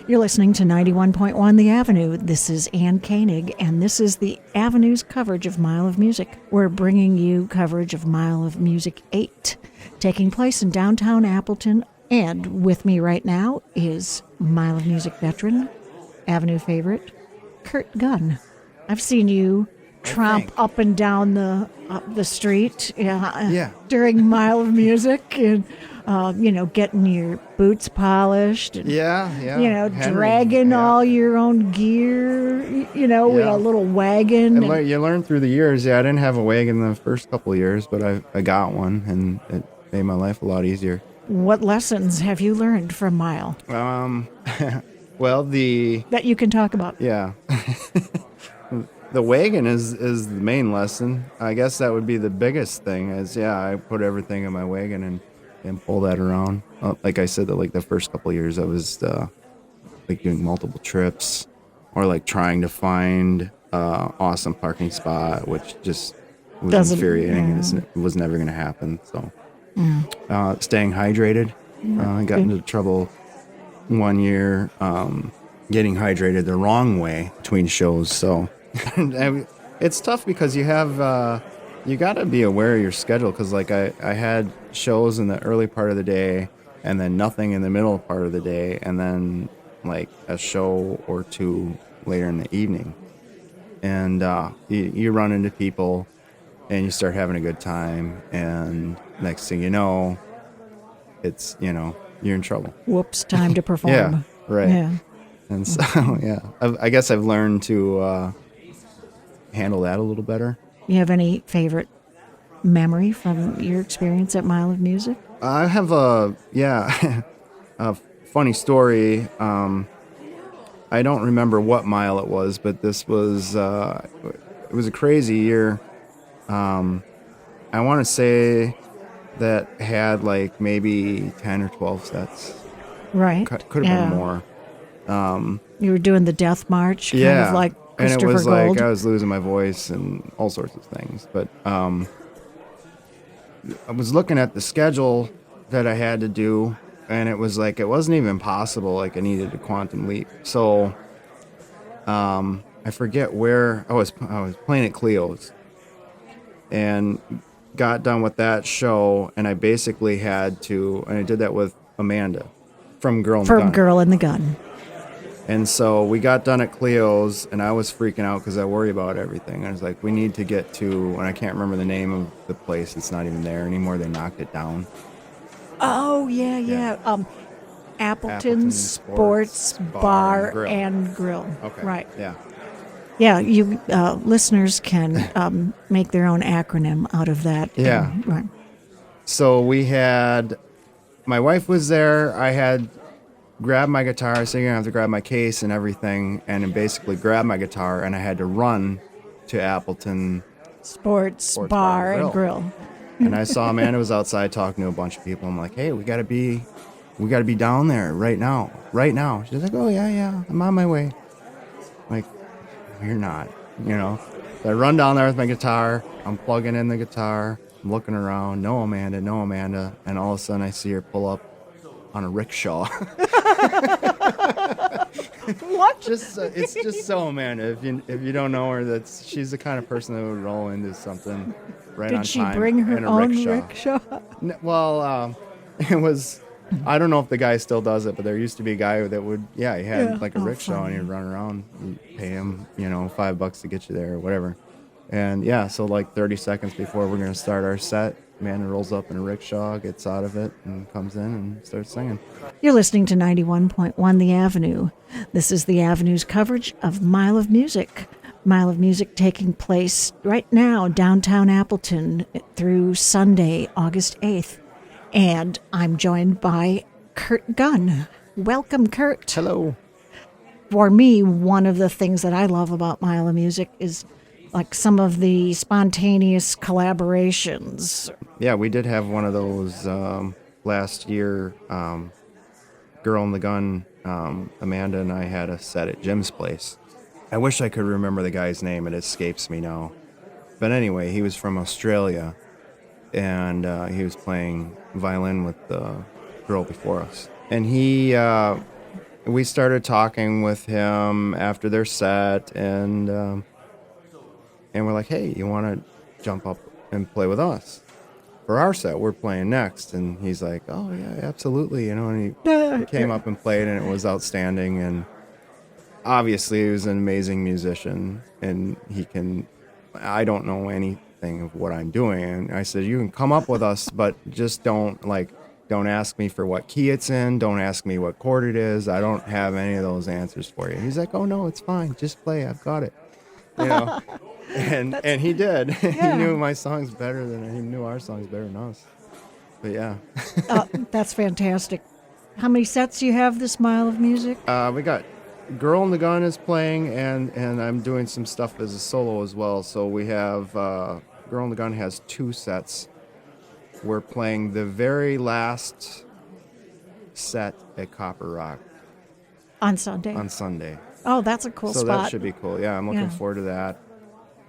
You're listening to 91.1 The Avenue. This is Ann Koenig, and this is the Avenue's coverage of Mile of Music. We're bringing you coverage of Mile of Music 8, taking place in downtown Appleton. And with me right now is Mile of Music veteran, Avenue favorite, Kurt Gunn. I've seen you tromp up and down the street during Mile of Music and getting your boots polished and, dragging all your own gear, with a little wagon. You learn through the years. I didn't have a wagon the first couple of years, but I got one, and it made my life a lot easier. What lessons have you learned from Mile? That you can talk about. Yeah. The wagon is the main lesson. I guess that would be the biggest thing I put everything in my wagon and pull that around. Like I said, the first couple of years I was doing multiple trips or trying to find awesome parking spot, which just was infuriating and it was never going to happen. So staying hydrated. I got into trouble one year getting hydrated the wrong way between shows. So it's tough because you have you got to be aware of your schedule because I had shows in the early part of the day and then nothing in the middle part of the day and then a show or two later in the evening. And you run into people and you start having a good time and next thing you know, it's, you're in trouble. Whoops, time to perform. Yeah, right. Yeah. And so, I guess I've learned to handle that a little better. You have any favorite memory from your experience at Mile of Music? I have a funny story. I don't remember what mile it was, but this was it was a crazy year. I want to say that had maybe 10 or 12 sets. Right. Could have been more. You were doing the Death March, kind of like Christopher and it was Gold. I was losing my voice and all sorts of things. But I was looking at the schedule that I had to do, and it was it wasn't even possible. I needed a quantum leap. So I forget where I was playing at Cleo's, and got done with that show, and I basically had to, and I did that with Amanda from Girl in the Gun. And so we got done at Cleo's, and I was freaking out because I worry about everything. I was like, we need to get to, and I can't remember the name of the place. It's not even there anymore. They knocked it down. Oh, yeah. Appleton Sports Bar and Grill. Okay. Right. Yeah. Yeah, you listeners can make their own acronym out of that. Yeah. Right. So my wife was there. I had grabbed my guitar, so you're gonna have to grab my case and everything, and then basically grab my guitar, and I had to run to Appleton Sports Bar and Grill. And I saw Amanda was outside talking to a bunch of people. I'm like, hey, we gotta be down there right now. She's like, oh yeah, I'm on my way. I'm like, no, you're not, So I run down there with my guitar. I'm plugging in the guitar. I'm looking around. No Amanda. And all of a sudden I see her pull up on a rickshaw. What? It's just so Amanda. If you don't know her, she's the kind of person that would roll into something right on time. Did she bring her own rickshaw? Well, it was. I don't know if the guy still does it, but there used to be a guy that would. Yeah, he had a rickshaw and he'd run around. You'd pay him, $5 to get you there or whatever. And so 30 seconds before we're gonna start our set, Amanda rolls up in a rickshaw, gets out of it, and comes in and starts singing. You're listening to 91.1 The Avenue. This is The Avenue's coverage of Mile of Music. Mile of Music taking place right now downtown Appleton through Sunday, August 8th. And I'm joined by Kurt Gunn. Welcome, Kurt. Hello. For me, one of the things that I love about Mile of Music is some of the spontaneous collaborations. Yeah, we did have one of those last year. Girl in the Gun, Amanda and I had a set at Jim's place. I wish I could remember the guy's name. It escapes me now. But anyway, he was from Australia, and he was playing violin with the girl before us. And he we started talking with him after their set, and we're like, hey, you want to jump up and play with us for our set? We're playing next. And he's like, oh yeah, absolutely, and he came up and played, and it was outstanding. And obviously he was an amazing musician, and I don't know anything of what I'm doing. And I said, you can come up with us, but just don't ask me for what key it's in. Don't ask me what chord it is. I don't have any of those answers for you. He's like, oh no, it's fine. Just play. I've got it. And he did. Yeah. He knew my songs better than he knew our songs better than us. But yeah. That's fantastic. How many sets do you have this Mile of Music? We got Girl in the Gun is playing, and I'm doing some stuff as a solo as well. So we have Girl in the Gun has 2 sets. We're playing the very last set at Copper Rock On Sunday. on Sunday. Oh, that's a cool So spot. that should be cool. Yeah, I'm looking forward to that.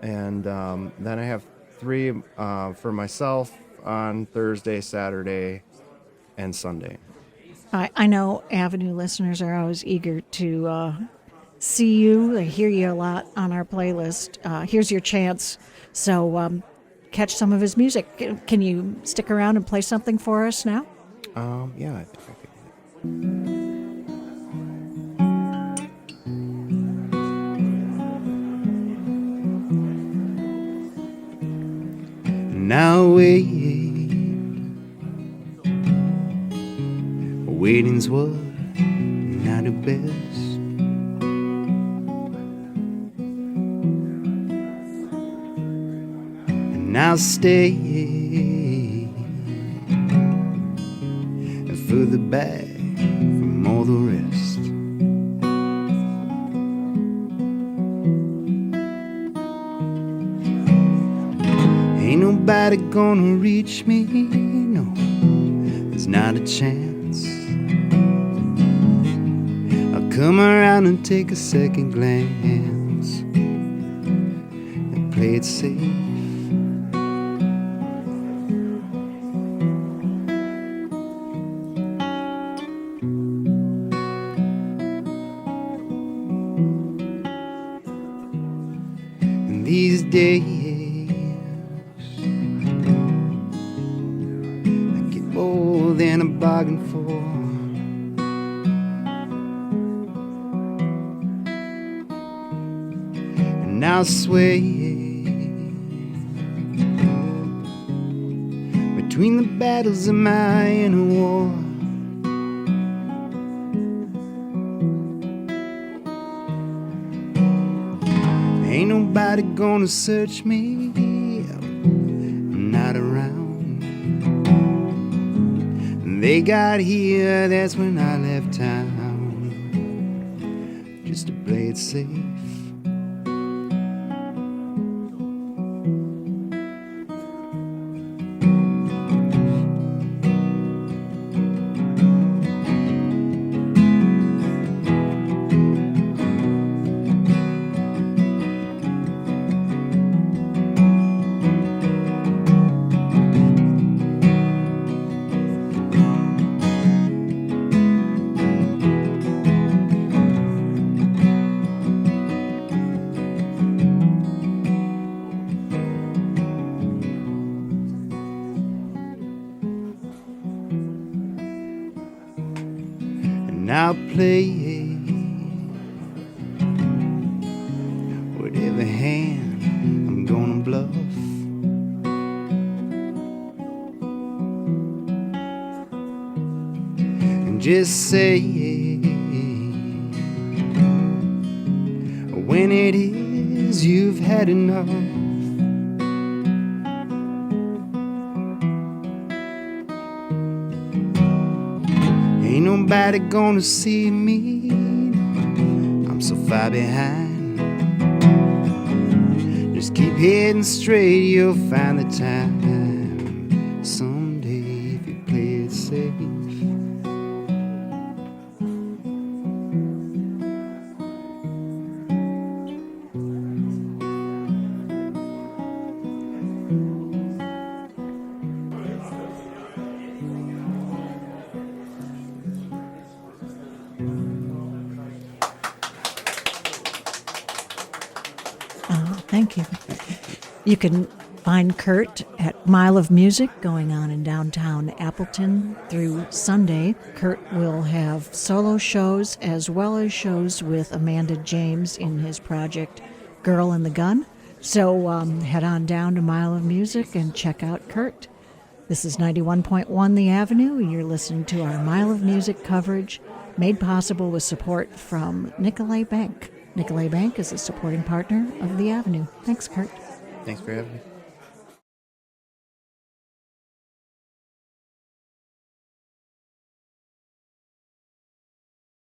And then I have 3 for myself on Thursday, Saturday, and Sunday. I know Avenue listeners are always eager to see you. They hear you a lot on our playlist. Here's your chance. So catch some of his music. Can you stick around and play something for us now? Yeah, I think I could do that. Now waiting's what I do best. And I'll stay further back from all the rest. Ain't nobody gonna reach me, no, there's not a chance. I'll come around and take a second glance and play it safe. And these days more than a bargain for. And I'll sway between the battles of my inner war. Ain't nobody gonna search me, I'm not around. They got here, that's when I left town, just to play it safe. And I'll play whatever hand I'm gonna bluff. And just say when it is you've had enough. Ain't nobody gonna see me, I'm so far behind. Just keep heading straight, you'll find the time someday if you play it safe. Thank you. You can find Kurt at Mile of Music going on in downtown Appleton through Sunday. Kurt will have solo shows as well as shows with Amanda James in his project Girl and the Gun. So head on down to Mile of Music and check out Kurt. This is 91.1 The Avenue. You're listening to our Mile of Music coverage made possible with support from Nicolet Bank. Nicolet Bank is a supporting partner of The Avenue. Thanks, Kurt. Thanks for having me.